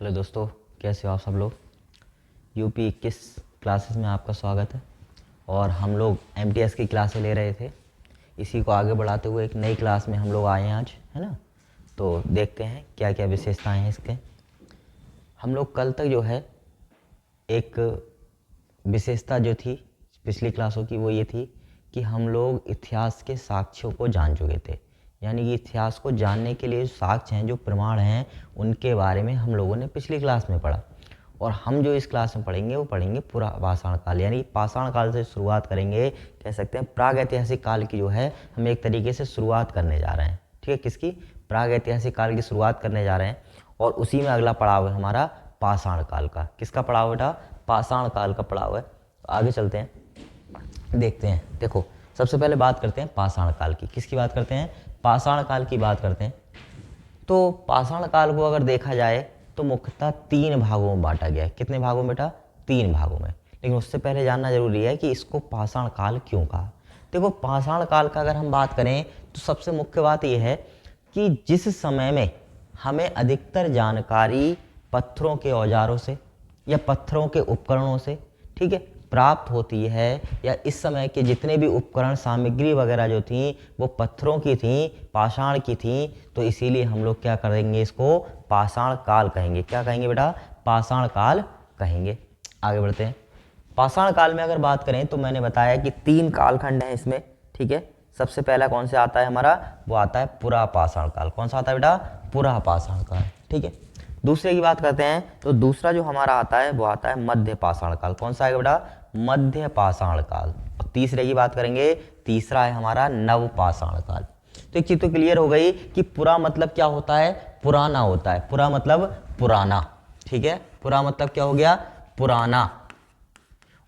Hello दोस्तों, कैसे हो आप सब लोग। यूपी 21 क्लासेस में आपका स्वागत है। और हम लोग एमटीएस की क्लासें ले रहे थे, इसी को आगे बढ़ाते हुए एक नई क्लास में हम लोग आए हैं आज, है ना। तो देखते हैं क्या क्या विशेषताएं हैं इसके। हम लोग कल तक जो है एक विशेषता जो थी पिछली क्लासों की, वो ये थी कि हम लोग इतिहास के साक्ष्यों को जान चुके थे। यानी कि इतिहास को जानने के लिए जो साक्ष्य हैं, जो प्रमाण हैं, उनके बारे में हम लोगों ने पिछली क्लास में पढ़ा। और हम जो इस क्लास में पढ़ेंगे वो पढ़ेंगे पूरा पाषाण काल, यानी पाषाण काल से शुरुआत करेंगे। कह सकते हैं प्राग ऐतिहासिक काल की जो है हम एक तरीके से शुरुआत करने जा रहे हैं। ठीक है, किसकी? प्राग ऐतिहासिक काल की शुरुआत करने जा रहे हैं। और उसी में अगला पड़ाव है हमारा पाषाण काल का। किसका पड़ाव बेटा? पाषाण काल का पड़ाव है। आगे चलते हैं, देखते हैं। देखो, सबसे पहले बात करते हैं पाषाण काल की। किसकी बात करते हैं? पाषाण काल की बात करते हैं। तो पाषाण काल को अगर देखा जाए तो मुख्यतः 3 भागों में बांटा गया है। कितने भागों में बेटा? 3 भागों में। लेकिन उससे पहले जानना जरूरी है कि इसको पाषाण काल क्यों कहा। देखो, पाषाण काल का अगर हम बात करें तो सबसे मुख्य बात यह है कि जिस समय में हमें अधिकतर जानकारी पत्थरों के औजारों से या पत्थरों के उपकरणों से, ठीक है, प्राप्त होती है, या इस समय के जितने भी उपकरण सामग्री वगैरह जो थी वो पत्थरों की थी, पाषाण की थी, तो इसीलिए हम लोग क्या करेंगे, इसको पाषाण काल कहेंगे। क्या कहेंगे बेटा? पाषाण काल कहेंगे। आगे बढ़ते हैं। पाषाण काल में अगर बात करें तो मैंने बताया कि 3 कालखंड हैं इसमें, ठीक है। सबसे पहला कौन से आता है हमारा? वो आता है पुरा पाषाण काल। कौन सा आता है बेटा? पुरा पाषाण काल, ठीक है। दूसरे की बात करते हैं तो दूसरा जो हमारा आता है वो आता है मध्य पाषाण काल। कौन सा आएगा बेटा? मध्य पाषाण काल। और तीसरे की बात करेंगे, तीसरा है हमारा नव पाषाण काल। तो एक चीज तो क्लियर हो गई कि पुरा मतलब क्या होता है? पुराना होता है। पुरा मतलब पुराना, ठीक है। पुरा मतलब क्या हो गया? पुराना।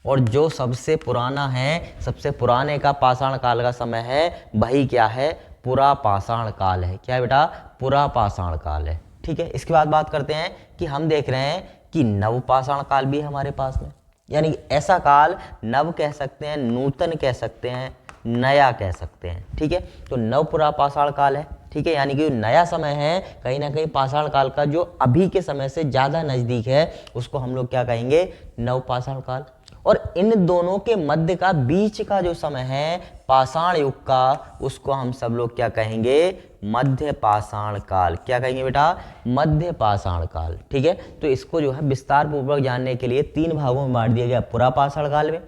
और जो सबसे पुराना है, सबसे पुराने का पाषाण काल का समय है, वही क्या है? पुरा पाषाण काल है। क्या है बेटा? पुरा पाषाण काल है, ठीक है। इसके बाद बात करते हैं कि हम देख रहे हैं कि नव पाषाण काल भी है हमारे पास में। यानी ऐसा काल, नव कह सकते हैं, नूतन कह सकते हैं, नया कह सकते हैं, ठीक है। तो नव पुरा पाषाण काल है, ठीक है। यानी कि नया समय है, कहीं ना कहीं पाषाण काल का जो अभी के समय से ज्यादा नजदीक है, उसको हम लोग क्या कहेंगे? नव पाषाण काल। और इन दोनों के मध्य का, बीच का जो समय है पाषाण युग का, उसको हम सब लोग क्या कहेंगे? मध्य पाषाण काल। क्या कहेंगे बेटा? मध्य पाषाण काल, ठीक है। तो इसको जो है विस्तार पूर्वक जानने के लिए 3 भागों में बांट दिया गया, पुरा पाषाण काल में,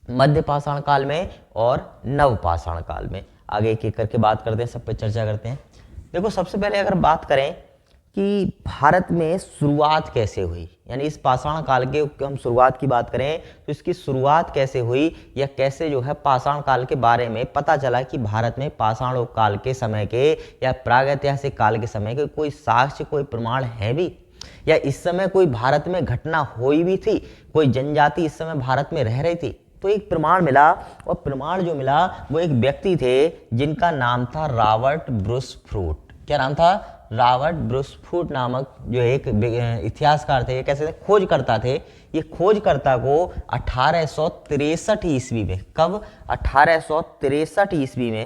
मध्य पाषाण काल में और नव पाषाण काल में। आगे एक एक करके बात करते हैं, सब पे चर्चा करते हैं। देखो, सबसे पहले अगर बात करें कि भारत में शुरुआत कैसे हुई, यानी इस पाषाण काल के हम शुरुआत की बात करें तो इसकी शुरुआत कैसे हुई, या कैसे जो है पाषाण काल के बारे में पता चला कि भारत में पाषाण काल के समय के या प्रागैतिहासिक काल के समय के कोई साक्ष्य, कोई प्रमाण है भी, या इस समय कोई भारत में घटना हुई भी थी, कोई जनजाति इस समय भारत में रह रही थी। तो एक प्रमाण मिला, और प्रमाण जो मिला वो एक व्यक्ति थे जिनका नाम था रॉबर्ट ब्रूस फ्रूट। क्या नाम था? रॉबर्ट ब्रूस फ्रूट नामक जो एक इतिहासकार थे, कैसे थे? खोजकर्ता थे। ये खोजकर्ता को 1863 ईस्वी में, कब? 1863 ईस्वी में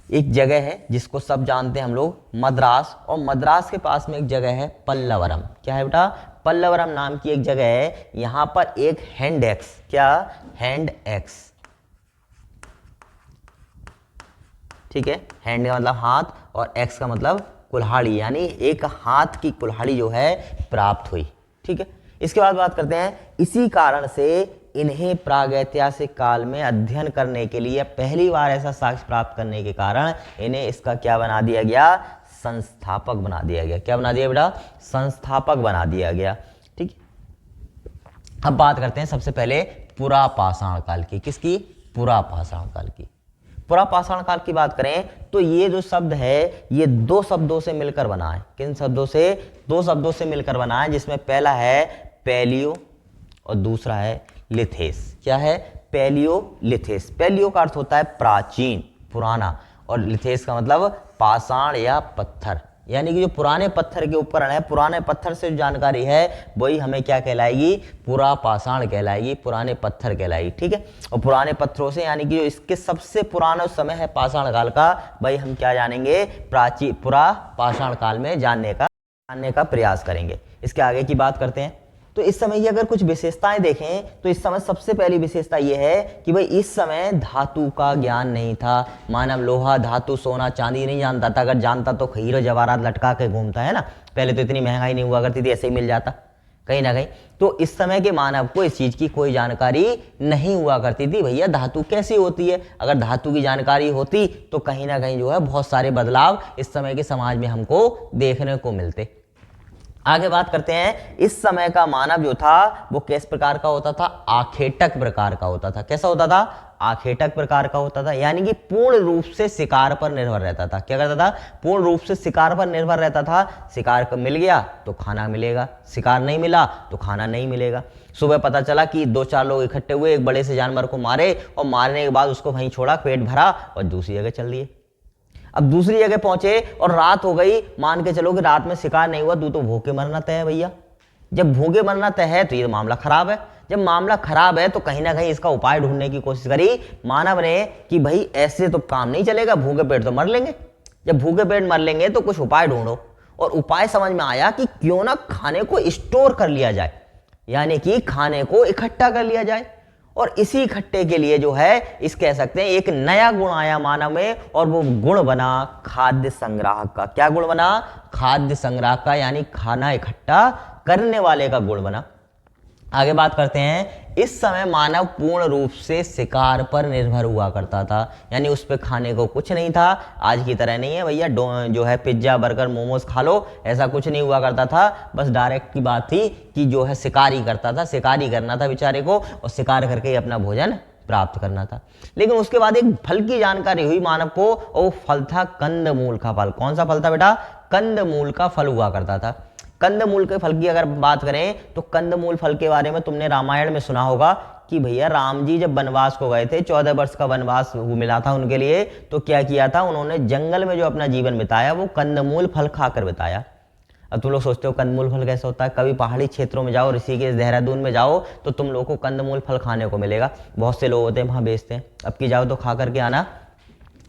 एक जगह है जिसको सब जानते हैं हम लोग, मद्रास। और मद्रास के पास में एक जगह है पल्लवरम। क्या है बेटा? पल्लवरम नाम की एक जगह है। यहां पर एक हैंड एक्स, क्या? हैंड एक्स, ठीक है। हैंड का मतलब हाथ और एक्स का मतलब कुल्हाड़ी, यानी एक हाथ की कुल्हाड़ी जो है प्राप्त हुई, ठीक है। इसके बाद बात करते हैं, इसी कारण से इन्हें प्रागैतिहासिक काल में अध्ययन करने के लिए पहली बार ऐसा साक्ष्य प्राप्त करने के कारण इन्हें इसका क्या बना दिया गया? संस्थापक बना दिया गया। क्या बना दिया बेटा? संस्थापक बना दिया गया, ठीक। अब बात करते हैं सबसे पहले पुरा पाषाण काल की। किसकी? पुरा पाषाण काल की। पुरा पाषाण काल की बात करें तो ये जो शब्द है ये 2 शब्दों से मिलकर बना है। किन शब्दों से? 2 शब्दों से मिलकर बना है, जिसमें पहला है पैलियो और दूसरा है लिथेस। क्या है? पैलियो, लिथेस। पैलियो का अर्थ होता है प्राचीन, पुराना, और लिथेस का मतलब पाषाण या पत्थर। यानी कि जो पुराने पत्थर के उपकरण है, पुराने पत्थर से जो जानकारी है वही हमें क्या कहलाएगी? पुरा पाषाण कहलाएगी, पुराने पत्थर कहलाएगी, ठीक है। और पुराने पत्थरों से, यानी कि जो इसके सबसे पुराना समय है पाषाण काल का, वही हम क्या जानेंगे? पुरा पाषाण काल में जानने का जानने का प्रयास करेंगे। इसके आगे की बात करते हैं। तो इस समय की अगर कुछ विशेषताएं देखें तो इस समय सबसे पहली विशेषता यह है कि भाई इस समय धातु का ज्ञान नहीं था। मानव लोहा, धातु, सोना, चांदी नहीं जानता था। अगर जानता तो हीरो जवाहरात लटका के घूमता है ना। पहले तो इतनी महंगाई नहीं हुआ करती थी, ऐसे ही मिल जाता कहीं ना कहीं। तो इस समय के मानव को इस चीज की कोई जानकारी नहीं हुआ करती थी। भैया धातु कैसी होती है, अगर धातु की जानकारी होती तो कहीं ना कहीं जो है बहुत सारे बदलाव इस समय के समाज में हमको देखने को मिलते। आगे बात करते हैं। इस समय का मानव जो था वो किस प्रकार का होता था? आखेटक प्रकार का होता था। कैसा होता था? आखेटक प्रकार का होता था, यानी कि पूर्ण रूप से शिकार पर निर्भर रहता था। क्या करता था? पूर्ण रूप से शिकार पर निर्भर रहता था। शिकार मिल गया तो खाना मिलेगा, शिकार नहीं मिला तो खाना नहीं मिलेगा। सुबह पता चला कि 2-4 लोग इकट्ठे हुए, एक बड़े से जानवर को मारे और मारने के बाद उसको वहीं छोड़ा, पेट भरा और दूसरी जगह चल दिए। अब दूसरी जगह पहुंचे और रात हो गई, मान के चलो कि रात में शिकार नहीं हुआ, तू तो भूखे मरना तय है भैया। जब भूखे मरना तय है तो ये मामला खराब है। जब मामला खराब है तो कहीं ना कहीं इसका उपाय ढूंढने की कोशिश करी मानव ने कि भाई ऐसे तो काम नहीं चलेगा, भूखे पेट तो मर लेंगे। जब भूखे पेट मर लेंगे तो कुछ उपाय ढूंढो। और उपाय समझ में आया कि क्यों ना खाने को स्टोर कर लिया जाए, यानी कि खाने को इकट्ठा कर लिया जाए। और इसी इकट्ठे के लिए जो है इस कह सकते हैं एक नया गुण आया मानव में, और वो गुण बना खाद्य संग्राहक का। क्या गुण बना? खाद्य संग्राहक का, यानी खाना इकट्ठा करने वाले का गुण बना। आगे बात करते हैं। इस समय मानव पूर्ण रूप से शिकार पर निर्भर हुआ करता था, यानी उस पे खाने को कुछ नहीं था। आज की तरह नहीं है भैया जो है पिज्जा बर्गर मोमोज खा लो, ऐसा कुछ नहीं हुआ करता था। बस डायरेक्ट की बात थी कि जो है शिकार ही करता था, शिकार ही करना था बेचारे को, और शिकार करके ही अपना भोजन प्राप्त करना था। लेकिन उसके बाद एक फल की जानकारी हुई मानव को, और वो फल था कंदमूल का फल। कौन सा फल था बेटा? कंदमूल का फल हुआ करता था। कंदमूल के फल की अगर बात करें तो कंदमूल फल के बारे में तुमने रामायण में सुना होगा कि भैया राम जी जब वनवास को गए थे, 14 वर्ष का वनवास मिला था उनके लिए, तो क्या किया था उन्होंने? जंगल में जो अपना जीवन बिताया वो कंदमूल फल खाकर बिताया। अब तुम लोग सोचते हो कंदमूल फल कैसा होता है? कभी पहाड़ी क्षेत्रों में जाओ, ऋषिकेश देहरादून में जाओ तो तुम लोग को कंदमूल फल खाने को मिलेगा। बहुत से लोग होते हैं वहां बेचते हैं, अब की जाओ तो खा करके आना,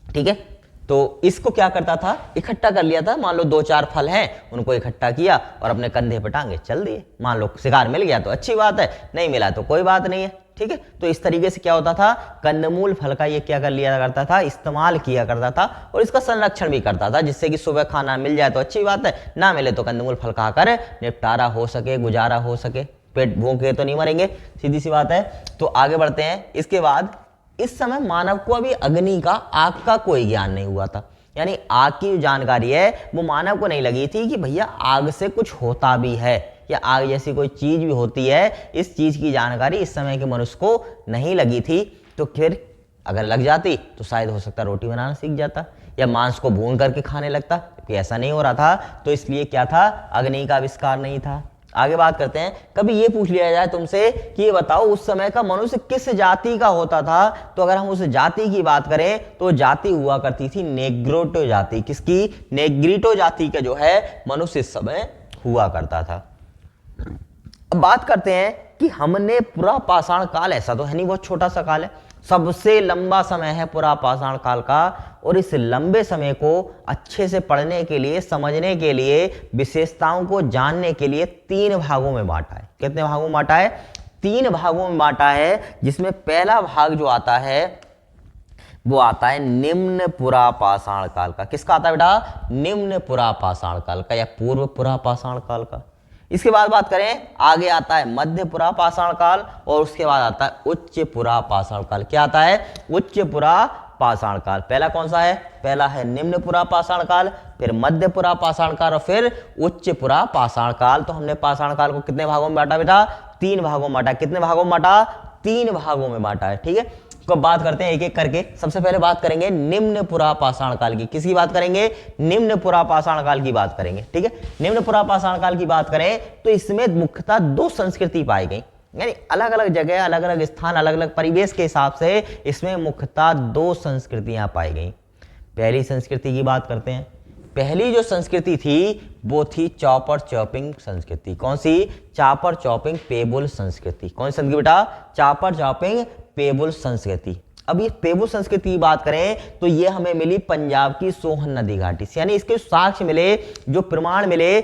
ठीक है। तो इसको क्या करता था? इकट्ठा कर लिया था। मान लो 2-4 फल हैं, उनको इकट्ठा किया और अपने कंधे पे टांगे चल दिए। मान लो शिकार मिल गया तो अच्छी बात है, नहीं मिला तो कोई बात नहीं है, ठीक है। तो इस तरीके से क्या होता था? कंदमूल फल का ये क्या कर लिया करता था? इस्तेमाल किया करता था, और इसका संरक्षण भी करता था, जिससे कि सुबह खाना मिल जाए तो अच्छी बात है, ना मिले तो कंदमूल फल खाकर निपटारा हो सके, गुजारा हो सके। पेट भूखे तो नहीं मरेंगे, सीधी सी बात है। तो आगे बढ़ते हैं। इसके बाद इस समय मानव को अभी अग्नि का, आग का कोई ज्ञान नहीं हुआ था, यानी आग की जो जानकारी है वो मानव को नहीं लगी थी कि भैया आग से कुछ होता भी है, या आग जैसी कोई चीज भी होती है। इस चीज की जानकारी इस समय के मनुष्य को नहीं लगी थी। तो फिर अगर लग जाती तो शायद हो सकता रोटी बनाना सीख जाता, या मांस को भून करके खाने लगता, क्योंकि ऐसा नहीं हो रहा था। तो इसलिए क्या था? अग्नि का आविष्कार नहीं था। आगे बात करते हैं। कभी ये पूछ लिया जाए तुमसे कि ये बताओ उस समय का मनुष्य किस जाति का होता था, तो अगर हम उस जाति की बात करें तो जाति हुआ करती थी नेग्रोटो जाति। किसकी? नेग्रिटो जाति का जो है मनुष्य इस समय हुआ करता था। अब बात करते हैं कि हमने पूरा पाषाण काल, ऐसा तो है नहीं, बहुत छोटा सा काल है, सबसे लंबा समय है पूरा पाषाण काल का। और इस लंबे समय को अच्छे से पढ़ने के लिए, समझने के लिए, विशेषताओं को जानने के लिए 3 भागों में बांटा है। कितने भागों में बांटा है? 3 भागों में बांटा है, जिसमें पहला भाग जो आता है वो आता है निम्न पुरा पाषाण काल का। किसका आता है बेटा? निम्न पुरा पाषाण काल का, या पूर्व पुरा पाषाण काल का। इसके बाद बात करें, आगे आता है मध्य पुरा पाषाण काल, और उसके बाद आता है उच्च पुरा पाषाण काल। क्या आता है? उच्च पुरा पाषाण काल। पहला कौन सा है? पहला है निम्न पुरा पाषाण काल, फिर मध्य पुरा पाषाण काल, और फिर उच्च पुरा पाषाण काल। तो हमने पाषाण काल को कितने भागों में बांटा बेटा? 3 भागों में बांटा। कितने भागों में बांटा? 3 भागों में बांटा है, ठीक है। तो बात करते हैं एक एक करके। सबसे पहले बात करेंगे निम्न पुरा पाषाण काल की। किसकी बात करेंगे? निम्न पुरा पाषाण काल की बात करेंगे, ठीक है। निम्न पुरा पाषाण काल की बात करें तो इसमें मुख्यतः 2 संस्कृति पाई गई, यानी अलग अलग जगह, अलग अलग स्थान, अलग अलग परिवेश के हिसाब से इसमें मुख्यतः 2 संस्कृतियां पाई गई। पहली संस्कृति की बात करते हैं। पहली जो संस्कृति थी वो थी चॉपर चॉपिंग संस्कृति। कौन सी? चॉपर चॉपिंग पेबुल संस्कृति। कौन सी संस्कृति बेटा? चॉपर चॉपिंग पेबुल संस्कृति। अब ये पेबुल संस्कृति की बात करें तो ये हमें मिली पंजाब की सोहन नदी घाटी से, यानी इसके साक्ष्य मिले, जो प्रमाण मिले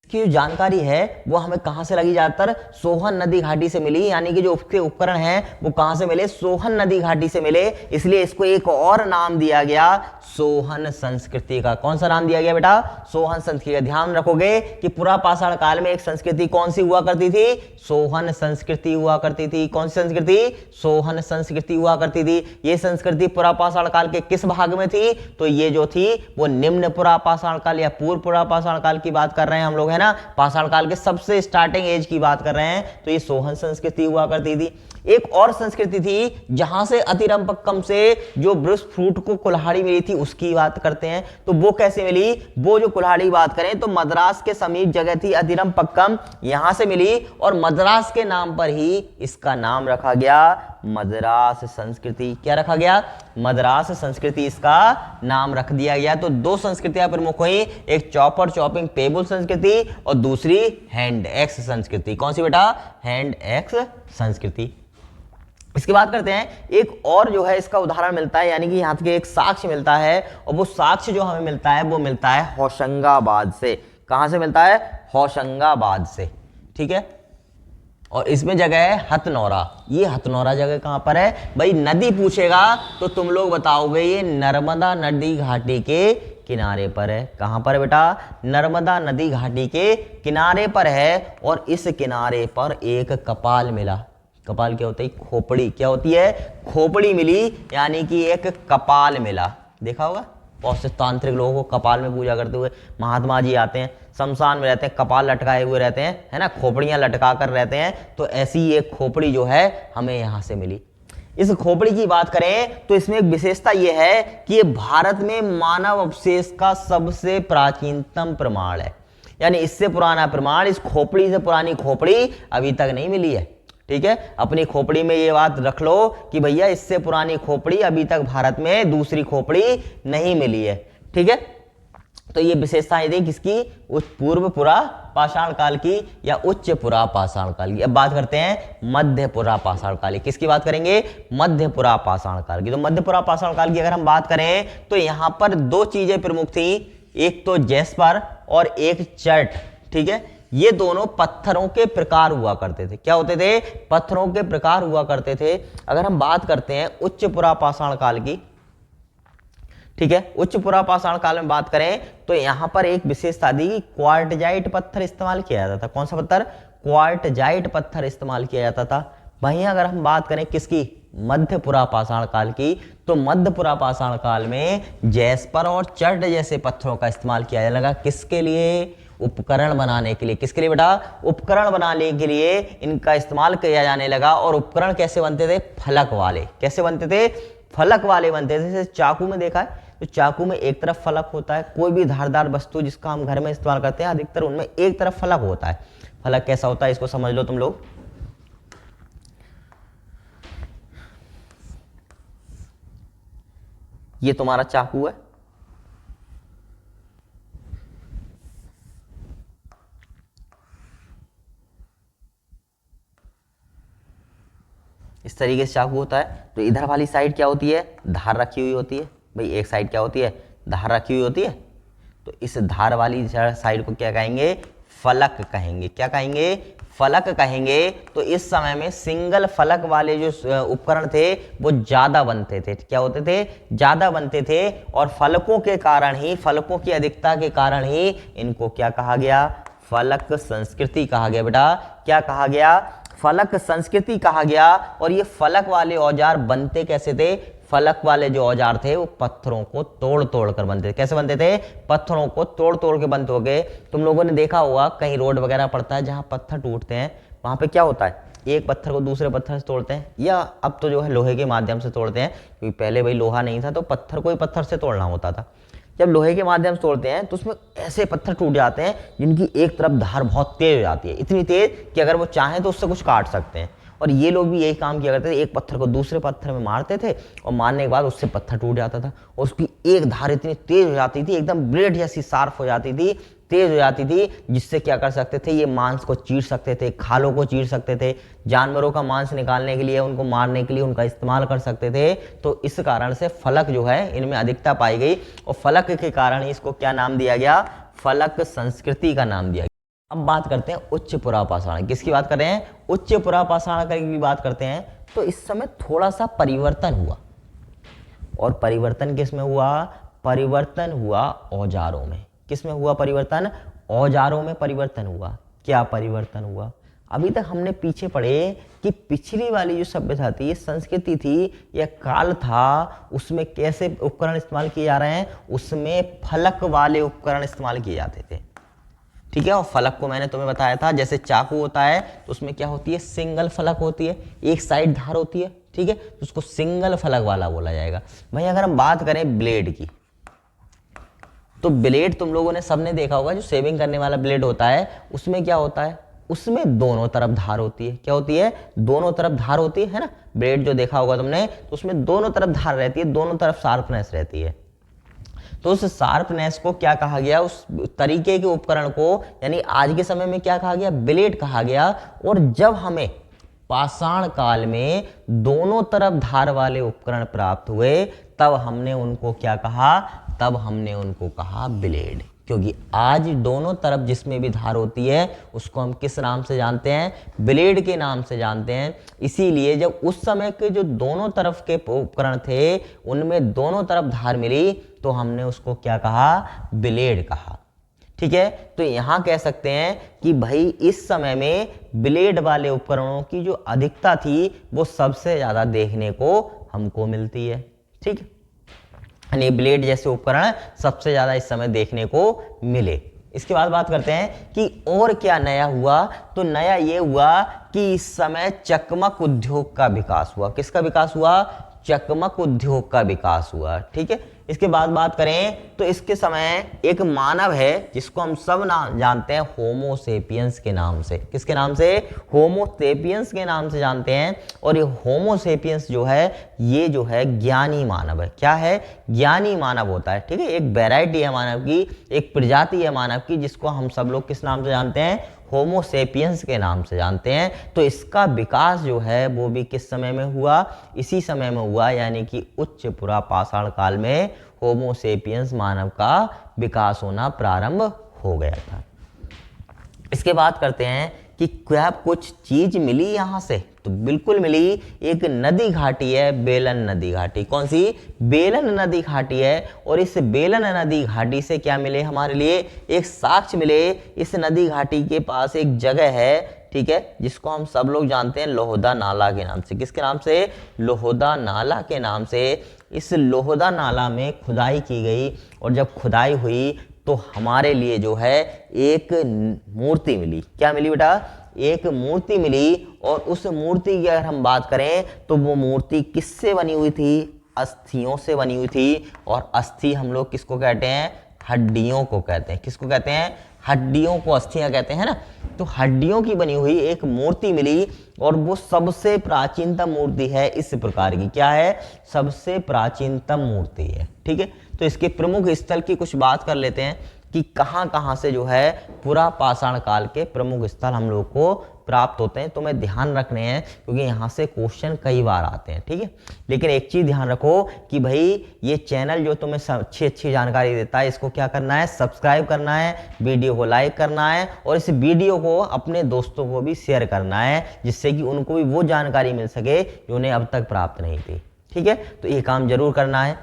की जो जानकारी है वो हमें कहां से लगी, ज्यादातर सोहन नदी घाटी से मिली, यानी कि जो उसके उपकरण हैं वो कहां से मिले, सोहन नदी घाटी से मिले। इसलिए इसको एक और नाम दिया गया सोहन संस्कृति का। कौन सा नाम दिया गया बेटा, सोहन संस्कृति का। ध्यान रखोगे कि पुरा पाषाण काल में एक संस्कृति कौन सी हुआ करती थी, सोहन संस्कृति हुआ करती थी। कौन सी संस्कृति, सोहन संस्कृति हुआ करती थी। ये संस्कृति पुरा पाषाण काल के किस भाग में थी, तो ये जो थी वो निम्न पुरा पाषाण काल या पूर्व पुरा पाषाण काल की बात कर रहे हैं हम लोग, है ना। पाषाण काल के सबसे स्टार्टिंग एज की बात कर रहे हैं, तो ये सोहन संस्कृति हुआ करती थी। एक और संस्कृति थी जहां से अतिरंपक्कम से जो ब्रुश फ्रूट को कुल्हाड़ी मिली थी उसकी बात करते हैं। तो वो कैसे मिली, वो जो कुल्हाड़ी बात करें तो मद्रास के समीप जगह थी अतिरंपक्कम, यहां से मिली और मद्रास के नाम पर ही इसका नाम रखा गया मद्रास संस्कृति। क्या रखा गया, मद्रास संस्कृति इसका नाम रख दिया गया। तो दो संस्कृतियां प्रमुख हुई, एक चॉपर चॉपिंग टेबल संस्कृति और दूसरी हैंड एक्स संस्कृति। कौन सी बेटा, हैंड एक्स संस्कृति। इसकी बात करते हैं, एक और जो है इसका उदाहरण मिलता है, यानी कि यहाँ के एक साक्ष्य मिलता है, और वो साक्ष्य जो हमें मिलता है वो मिलता है होशंगाबाद से। कहां से मिलता है, होशंगाबाद से, ठीक है। और इसमें जगह है हथनौरा। ये हथनौरा जगह कहां पर है भाई, नदी पूछेगा तो तुम लोग बताओगे ये नर्मदा नदी घाटी के किनारे पर है। कहां पर है बेटा, नर्मदा नदी घाटी के किनारे पर है। और इस किनारे पर एक कपाल मिला। कपाल क्या होता है, खोपड़ी। क्या होती है, खोपड़ी मिली, यानी कि एक कपाल मिला। देखा होगा बहुत से तांत्रिक लोगों को कपाल में पूजा करते हुए, महात्मा जी आते हैं शमशान में रहते हैं, कपाल लटकाए हुए रहते हैं, है ना, खोपड़ियां लटका कर रहते हैं। तो ऐसी एक खोपड़ी जो है हमें यहां से मिली। इस खोपड़ी की बात करें तो इसमें एक विशेषता यह है कि ये भारत में मानव अवशेष का सबसे प्राचीनतम प्रमाण है। यानी इससे पुराना प्रमाण, इस खोपड़ी से पुरानी खोपड़ी अभी तक नहीं मिली है, ठीक है। अपनी खोपड़ी में ये बात रख लो कि भैया इससे पुरानी खोपड़ी अभी तक भारत में दूसरी खोपड़ी नहीं मिली है, ठीक है। तो ये विशेषताएं थी किसकी, उच्च पूर्व पुरा पाषाण काल की या उच्च पुरा पाषाण काल की। अब बात करते हैं मध्य पुरा पाषाण काल की। किसकी बात करेंगे, मध्य पुरा पाषाण काल की। तो मध्य पुरा पाषाण काल की अगर हम बात करें तो यहां पर दो चीजें प्रमुख थी, एक तो जैस्पर और एक चर्ट, ठीक है। ये दोनों पत्थरों के प्रकार हुआ करते थे। क्या होते थे, पत्थरों के प्रकार हुआ करते थे। अगर हम बात करते हैं उच्च पुरा पाषाण काल की, ठीक है, उच्च पुरा पाषाण काल में बात करें तो यहां पर एक विशेषता थी कि क्वार्टजाइट पत्थर इस्तेमाल किया जाता था। कौन सा पत्थर, क्वार्टजाइट पत्थर इस्तेमाल किया जाता था। वहीं अगर हम बात करें किसकी, मध्य पुरा पाषाण काल की, तो मध्य पुरा पाषाण काल में जैस्पर और चर्ट जैसे पत्थरों का इस्तेमाल किया जाने लगा। किसके लिए, उपकरण बनाने के लिए। किसके लिए बेटा, उपकरण बनाने के लिए इनका इस्तेमाल किया जाने लगा। और उपकरण कैसे बनते थे, फलक वाले। कैसे बनते थे, फलक वाले बनते थे। जैसे चाकू में देखा है तो चाकू में एक तरफ फलक होता है। कोई भी धारदार वस्तु जिसका हम घर में इस्तेमाल करते हैं अधिकतर उनमें एक तरफ फलक होता है। फलक कैसा होता है इसको समझ लो तुम लोग। ये तुम्हारा चाकू है, इस तरीके से चाकू होता है। तो इधर वाली साइड क्या होती है, धार रखी हुई होती है। भाई एक साइड क्या होती है, धार रखी हुई होती है। तो इस धार वाली साइड को क्या कहेंगे, फलक कहेंगे। क्या कहेंगे, फलक कहेंगे। तो इस समय में सिंगल फलक वाले जो उपकरण थे वो ज्यादा बनते थे। क्या होते थे, ज्यादा बनते थे। और फलकों के कारण ही, फलकों की अधिकता के कारण ही इनको क्या कहा गया, फलक संस्कृति कहा गया। बेटा क्या कहा गया, फलक संस्कृति कहा गया। और ये फलक वाले औजार बनते कैसे थे, फलक वाले जो औजार थे वो पत्थरों को तोड़ तोड़ कर बनते थे। कैसे बनते थे, पत्थरों को तोड़ तोड़ के बनते हो गए। तुम लोगों ने देखा होगा कहीं रोड वगैरह पड़ता है जहाँ पत्थर टूटते हैं, वहां पे क्या होता है, एक पत्थर को दूसरे पत्थर से तोड़ते हैं, या अब तो जो है लोहे के माध्यम से तोड़ते हैं, क्योंकि पहले भाई लोहा नहीं था तो पत्थर को ही पत्थर से तोड़ना होता था। जब लोहे के माध्यम से तोड़ते हैं तो उसमें ऐसे पत्थर टूट जाते हैं जिनकी एक तरफ धार बहुत तेज हो जाती है, इतनी तेज कि अगर वो चाहें तो उससे कुछ काट सकते हैं। और ये लोग भी यही काम किया करते थे, एक पत्थर को दूसरे पत्थर में मारते थे और मारने के बाद उससे पत्थर टूट जाता था। और उसकी एक धार इतनी तेज हो जाती थी, एकदम ब्लेड जैसी शार्प हो जाती थी, तेज हो जाती थी, जिससे क्या कर सकते थे, ये मांस को चीर सकते थे, खालों को चीर सकते थे, जानवरों का मांस निकालने के लिए, उनको मारने के लिए उनका इस्तेमाल कर सकते थे। तो इस कारण से फलक जो है इनमें अधिकता पाई गई और फलक के कारण इसको क्या नाम दिया गया, फलक संस्कृति का नाम दिया गया। अब बात करते हैं उच्च पुरापाषाण। किसकी बात कर रहे हैं? उच्च पुरापाषाण की बात करते हैं। तो इस समय थोड़ा सा परिवर्तन हुआ, और परिवर्तन किस में हुआ? परिवर्तन हुआ औजारों में। किस में हुआ परिवर्तन? औजारों में परिवर्तन हुआ। क्या परिवर्तन हुआ? अभी तक हमने पीछे पढ़े कि पिछली वाली जो सभ्यता थी, संस्कृति थी या काल था, उसमें कैसे उपकरण इस्तेमाल किए जा रहे हैं? उसमें फलक वाले उपकरण इस्तेमाल किए जाते थे, ठीक है। और फलक को मैंने तुम्हें बताया था, जैसे चाकू होता है तो उसमें क्या होती है? सिंगल फलक होती है, एक साइड धार होती है, ठीक है, तो उसको सिंगल फलक वाला बोला जाएगा। भाई अगर हम बात करें ब्लेड की, तो ब्लेड तुम लोगों ने सबने देखा होगा, जो शेविंग करने वाला ब्लेड होता है उसमें क्या होता है? उसमें दोनों तरफ धार होती है। क्या होती है? दोनों तरफ धार होती है ना। ब्लेड जो देखा होगा तुमने, तो उसमें दोनों तरफ धार रहती है, दोनों तरफ शार्पनेस रहती है। तो उस शार्पनेस को क्या कहा गया? उस तरीके के उपकरण को, यानी आज के समय में क्या कहा गया? ब्लेड कहा गया। और जब हमें पाषाण काल में दोनों तरफ धार वाले उपकरण प्राप्त हुए, तब हमने उनको क्या कहा? तब हमने उनको कहा ब्लेड। क्योंकि आज दोनों तरफ जिसमें भी धार होती है उसको हम किस नाम से जानते हैं? ब्लेड के नाम से जानते हैं। इसीलिए जब उस समय के जो दोनों तरफ के उपकरण थे उनमें दोनों तरफ धार मिली, तो हमने उसको क्या कहा? ब्लेड कहा, ठीक है। तो यहां कह सकते हैं कि भाई इस समय में ब्लेड वाले उपकरणों की जो अधिकता थी वो सबसे ज्यादा देखने को हमको मिलती है, ठीक है। यानी ब्लेड जैसे उपकरण सबसे ज्यादा इस समय देखने को मिले। इसके बाद बात करते हैं कि और क्या नया हुआ। तो नया ये हुआ कि इस समय चकमक उद्योग का विकास हुआ। किसका विकास हुआ? चकमक उद्योग का विकास हुआ, ठीक है। इसके बाद बात करें तो इसके समय एक मानव है जिसको हम सब नाम जानते हैं होमो सेपियंस के नाम से। किसके नाम से? होमो सेपियंस के नाम से जानते हैं। और ये होमो सेपियंस जो है, ये जो है ज्ञानी मानव है। क्या है? ज्ञानी मानव होता है, ठीक है। एक वैरायटी है मानव की, एक प्रजाति है मानव की, जिसको हम सब लोग किस नाम से जानते हैं? होमो सेपियंस के नाम से जानते हैं। तो इसका विकास जो है वो भी किस समय में हुआ? इसी समय में हुआ, यानी कि उच्च पुरापाषाण काल में होमो सेपियंस मानव का विकास होना प्रारंभ हो गया था। इसके बाद करते हैं कि क्या कुछ चीज मिली यहां से? तो बिल्कुल मिली। एक नदी घाटी है, बेलन नदी घाटी। कौन सी? बेलन नदी घाटी है। और इस बेलन नदी घाटी से क्या मिले हमारे लिए? एक साक्ष्य मिले। इस नदी घाटी के पास एक जगह है, ठीक है, जिसको हम सब लोग जानते हैं लोहदा नाला के नाम से। किसके नाम से? लोहदा नाला के नाम से। इस लोहदा नाला में खुदाई की गई, और जब खुदाई हुई तो हमारे लिए जो है एक मूर्ति मिली। क्या मिली बेटा? एक मूर्ति मिली। और उस मूर्ति की अगर हम बात करें तो वो मूर्ति किससे बनी हुई थी? अस्थियों से बनी हुई थी। और अस्थि हम लोग किसको कहते हैं? हड्डियों को कहते हैं। किसको कहते हैं? हड्डियों को अस्थियां कहते हैं ना। तो हड्डियों की बनी हुई एक मूर्ति मिली, और वो सबसे प्राचीनतम मूर्ति है इस प्रकार की। क्या है? सबसे प्राचीनतम मूर्ति है, ठीक है। तो इसके प्रमुख स्थल की कुछ बात कर लेते हैं कि कहां कहां से जो है पुरापाषाण काल के प्रमुख स्थल हम लोग को प्राप्त होते हैं। तो मैं ध्यान रखने हैं क्योंकि यहाँ से क्वेश्चन कई बार आते हैं, ठीक है। लेकिन एक चीज ध्यान रखो कि भाई ये चैनल जो तुम्हें अच्छी अच्छी जानकारी देता है, इसको क्या करना है? सब्सक्राइब करना है, वीडियो को लाइक करना है, और इस वीडियो को अपने दोस्तों को भी शेयर करना है, जिससे कि उनको भी वो जानकारी मिल सके जो उन्हें अब तक प्राप्त नहीं थी, ठीक है। तो ये काम जरूर करना है।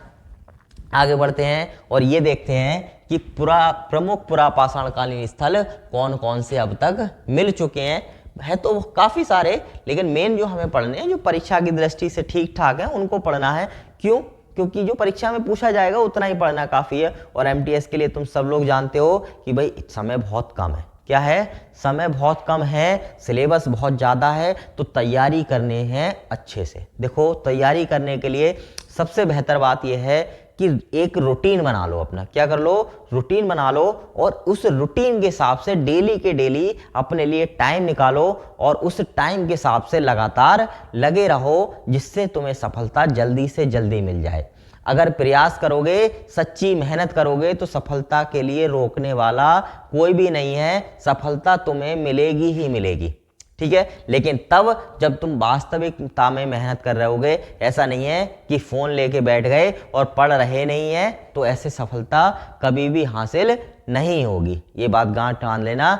आगे बढ़ते हैं और ये देखते हैं कि प्रमुख पुरापाषाणकालीन स्थल कौन कौन से अब तक मिल चुके हैं। है तो काफी सारे, लेकिन मेन जो हमें पढ़ने हैं, जो परीक्षा की दृष्टि से ठीक ठाक है, उनको पढ़ना है। क्यों? क्योंकि जो परीक्षा में पूछा जाएगा उतना ही पढ़ना काफी है। और एमटीएस के लिए तुम सब लोग जानते हो कि भाई समय बहुत कम है। क्या है? समय बहुत कम है, सिलेबस बहुत ज़्यादा है, तो तैयारी करने हैं अच्छे से। देखो, तैयारी करने के लिए सबसे बेहतर बात यह है कि एक रूटीन बना लो अपना। क्या कर लो? रूटीन बना लो, और उस रूटीन के हिसाब से डेली के डेली अपने लिए टाइम निकालो, और उस टाइम के हिसाब से लगातार लगे रहो, जिससे तुम्हें सफलता जल्दी से जल्दी मिल जाए। अगर प्रयास करोगे, सच्ची मेहनत करोगे, तो सफलता के लिए रोकने वाला कोई भी नहीं है। सफलता तुम्हें मिलेगी ही मिलेगी, ठीक है। लेकिन तब जब तुम वास्तविकता में मेहनत कर रहे होगे। ऐसा नहीं है कि फोन लेके बैठ गए और पढ़ रहे नहीं है, तो ऐसे सफलता कभी भी हासिल नहीं होगी। ये बात गांठ बांध लेना।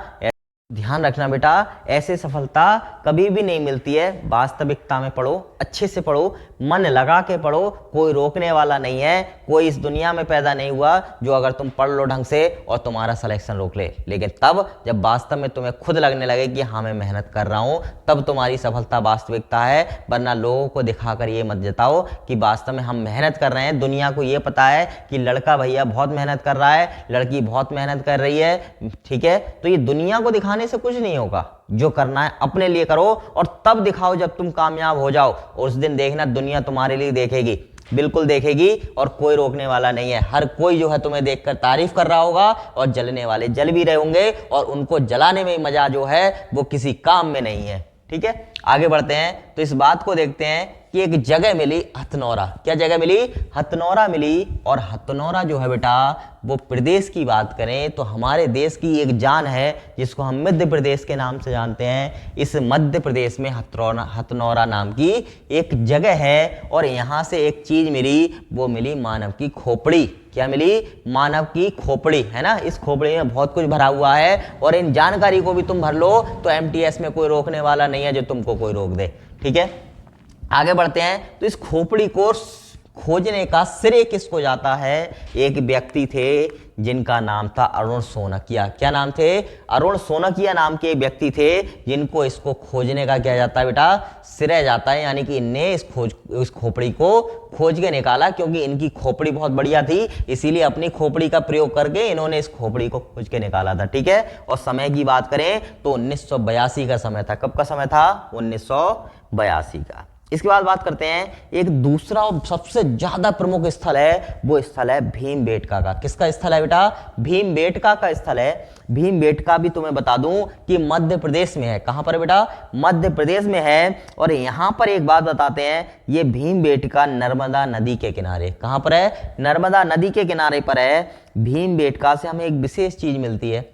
ध्यान रखना बेटा, ऐसे सफलता कभी भी नहीं मिलती है। वास्तविकता में पढ़ो, अच्छे से पढ़ो, मन लगा के पढ़ो, कोई रोकने वाला नहीं है। कोई इस दुनिया में पैदा नहीं हुआ जो अगर तुम पढ़ लो ढंग से और तुम्हारा सिलेक्शन रोक ले, लेकिन तब जब वास्तव में तुम्हें खुद लगने लगे कि हाँ मैं मेहनत कर रहा हूँ, तब तुम्हारी सफलता वास्तविकता है। वरना लोगों को दिखाकर ये मत जताओ कि वास्तव में हम मेहनत कर रहे हैं। दुनिया को ये पता है कि लड़का भैया बहुत मेहनत कर रहा है, लड़की बहुत मेहनत कर रही है, ठीक है। तो ये दुनिया को दिखाने से कुछ नहीं होगा। जो करना है अपने लिए करो और तब दिखाओ जब तुम कामयाब हो जाओ। और उस दिन देखना दुनिया तुम्हारे लिए देखेगी, बिल्कुल देखेगी, और कोई रोकने वाला नहीं है। हर कोई जो है तुम्हें देखकर तारीफ कर रहा होगा और जलने वाले जल भी रहे होंगे, और उनको जलाने में मजा जो है वो किसी काम में नहीं है, ठीक है। आगे बढ़ते हैं तो इस बात को देखते हैं कि एक जगह मिली हथनौरा। क्या जगह मिली? हथनौरा मिली। और हथनौरा जो है बेटा वो प्रदेश की बात करें तो हमारे देश की एक जान है जिसको हम मध्य प्रदेश के नाम से जानते हैं। इस मध्य प्रदेश में हथनौरा नाम की एक जगह है, और यहाँ से एक चीज मिली, वो मिली मानव की खोपड़ी। क्या मिली? मानव की खोपड़ी, है ना। इस खोपड़ी में बहुत कुछ भरा हुआ है, और इन जानकारी को भी तुम भर लो तो एमटीएस में कोई रोकने वाला नहीं है जो तुमको कोई रोक दे, ठीक है। आगे बढ़ते हैं तो इस खोपड़ी को खोजने का श्रेय किसको जाता है? एक व्यक्ति थे जिनका नाम था अरुण सोनकिया। क्या नाम थे? अरुण सोनकिया नाम के व्यक्ति थे जिनको इसको खोजने का क्या जाता है बेटा? श्रेय जाता है। यानी कि इनने इस खोपड़ी को खोज के निकाला, क्योंकि इनकी खोपड़ी बहुत बढ़िया थी, इसीलिए अपनी खोपड़ी का प्रयोग करके इन्होंने इस खोपड़ी को खोज के निकाला था, ठीक है। और समय की बात करें तो 1982 का समय था। कब का समय था? 1982 का। इसके बाद बात करते हैं एक दूसरा और सबसे ज्यादा प्रमुख स्थल है, वो स्थल है भीमबेटका का। किसका स्थल है बेटा? भीमबेटका का स्थल है। भीमबेटका भी तुम्हें बता दूं कि मध्य प्रदेश में है। कहां पर बेटा? मध्य प्रदेश में है। और यहां पर एक बात बताते हैं, ये भीमबेटका नर्मदा नदी के किनारे। कहां पर है? नर्मदा नदी के किनारे पर है। भीमबेटका से हमें एक विशेष चीज मिलती है,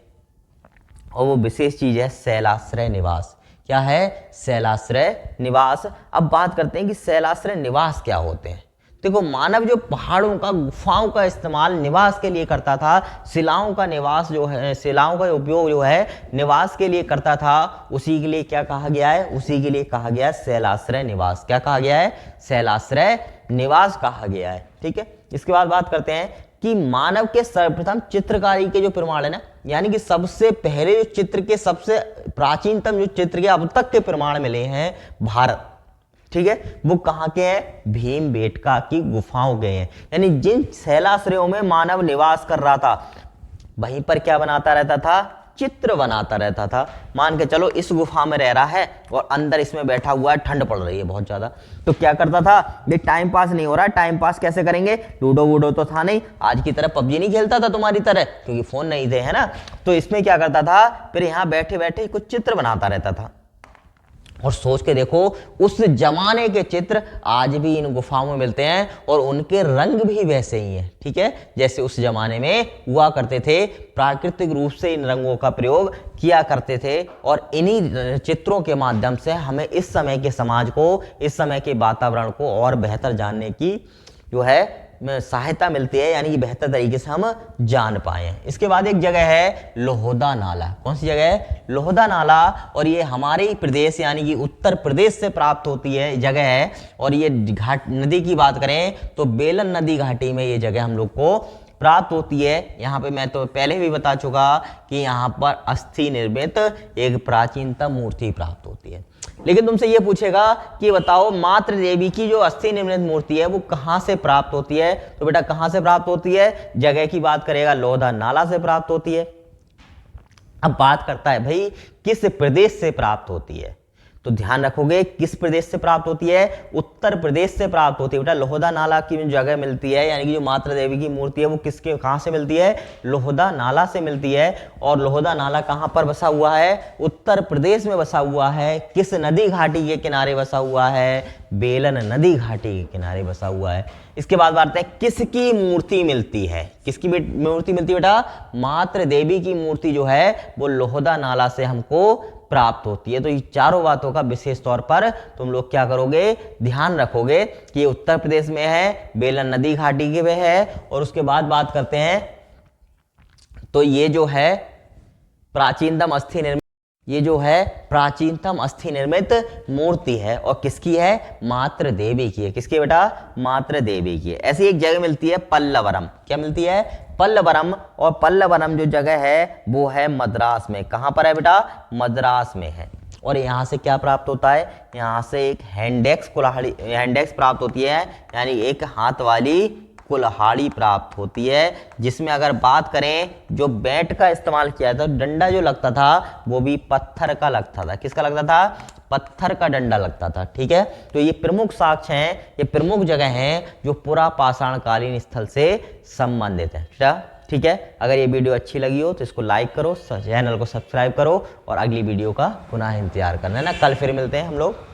और वो विशेष चीज है शैलाश्रय निवास। क्या है? शैलाश्रय निवास। अब बात करते हैं कि शैलाश्रय निवास क्या होते हैं। देखो, मानव जो पहाड़ों का, गुफाओं का इस्तेमाल निवास के लिए करता था, शिलाओं का निवास जो है, शिलाओं का उपयोग जो है निवास के लिए करता था, उसी के लिए क्या कहा गया है? उसी के लिए कहा गया है शैलाश्रय निवास। क्या कहा गया है? शैलाश्रय निवास कहा गया है, ठीक है। इसके बाद बात करते हैं कि मानव के सर्वप्रथम चित्रकारी के जो प्रमाण है ना, यानी कि सबसे पहले जो चित्र के, सबसे प्राचीनतम जो चित्र के अब तक के प्रमाण मिले हैं भारत, ठीक है, वो कहाँ के हैं? भीमबेटका की गुफाओं के हैं। यानी जिन शैलाश्रयों में मानव निवास कर रहा था, वहीं पर क्या बनाता रहता था? चित्र बनाता रहता था। मान के चलो इस गुफा में रह रहा है और अंदर इसमें बैठा हुआ है, ठंड पड़ रही है बहुत ज्यादा, तो क्या करता था? ये टाइम पास नहीं हो रहा है, टाइम पास कैसे करेंगे? लूडो वूडो तो था नहीं, आज की तरह पबजी नहीं खेलता था तुम्हारी तरह, क्योंकि फोन नहीं थे, है ना। तो इसमें क्या करता था? फिर यहाँ बैठे बैठे कुछ चित्र बनाता रहता था। और सोच के देखो, उस जमाने के चित्र आज भी इन गुफाओं में मिलते हैं, और उनके रंग भी वैसे ही हैं, ठीक है, जैसे उस जमाने में हुआ करते थे। प्राकृतिक रूप से इन रंगों का प्रयोग किया करते थे, और इन्हीं चित्रों के माध्यम से हमें इस समय के समाज को, इस समय के वातावरण को और बेहतर जानने की जो है सहायता मिलती है, यानी कि बेहतर तरीके से हम जान पाए। इसके बाद एक जगह है लोहदा नाला। कौन सी जगह है? लोहदा नाला। और ये हमारे ही प्रदेश यानी कि उत्तर प्रदेश से प्राप्त होती है जगह है। और ये घाट नदी की बात करें तो बेलन नदी घाटी में ये जगह हम लोग को प्राप्त होती है। यहाँ पे मैं तो पहले भी बता चुका कि यहाँ पर अस्थि निर्मित एक प्राचीनतम मूर्ति प्राप्त होती है। लेकिन तुमसे ये पूछेगा कि बताओ मातृ देवी की जो अस्थि निर्मित मूर्ति है वो कहाँ से प्राप्त होती है? तो बेटा कहाँ से प्राप्त होती है? जगह की बात करेगा, लोहदा नाला से प्राप्त होती है। अब बात करता है भाई किस प्रदेश से प्राप्त होती है, तो ध्यान रखोगे किस प्रदेश से प्राप्त होती है? उत्तर प्रदेश से प्राप्त होती है। बेटा लोहदा नाला की जो जगह मिलती है, यानी कि जो मातृ देवी की मूर्ति है, वो किसके, कहां से मिलती है? लोहदा नाला से मिलती है। और लोहदा नाला कहां पर बसा हुआ है? उत्तर प्रदेश में बसा हुआ है। किस नदी घाटी के किनारे बसा हुआ है? बेलन नदी घाटी के किनारे बसा हुआ है। इसके बाद बात है किसकी मूर्ति मिलती है? किसकी मूर्ति मिलती है बेटा? मातृ देवी की मूर्ति जो है वो लोहदा नाला से हमको प्राप्त होती है। तो ये चारों बातों का विशेष तौर पर तुम लोग क्या करोगे? ध्यान रखोगे कि ये उत्तर प्रदेश में है, बेलन नदी घाटी के में है। और उसके बाद बात करते हैं तो ये जो है प्राचीनतम अस्थि निर्मित ये जो है प्राचीनतम अस्थि निर्मित मूर्ति है और किसकी है? मात्र देवी की है। किसकी बेटा? मात्र देवी की है। ऐसी एक जगह मिलती है पल्लवरम। क्या मिलती है? पल्लवरम। और पल्लवरम जो जगह है वो है मद्रास में। कहां पर है बेटा? मद्रास में है। और यहाँ से क्या प्राप्त होता है? यहाँ से एक हैंडेक्स कुल्हाड़ी, हैंडेक्स प्राप्त होती है, यानी एक हाथ वाली कुल्हाड़ी प्राप्त होती है, जिसमें अगर बात करें जो बैट का इस्तेमाल किया था, डंडा जो लगता था वो भी पत्थर का लगता था। किसका लगता था? पत्थर का डंडा लगता था। ठीक है, तो ये प्रमुख साक्ष्य हैं, ये प्रमुख जगह हैं जो पुरा पाषाणकालीन स्थल से संबंधित है। ठीक है, अगर ये वीडियो अच्छी लगी हो तो इसको लाइक करो, चैनल को सब्सक्राइब करो और अगली वीडियो का पुनः इंतजार करना है ना। कल फिर मिलते हैं हम लोग।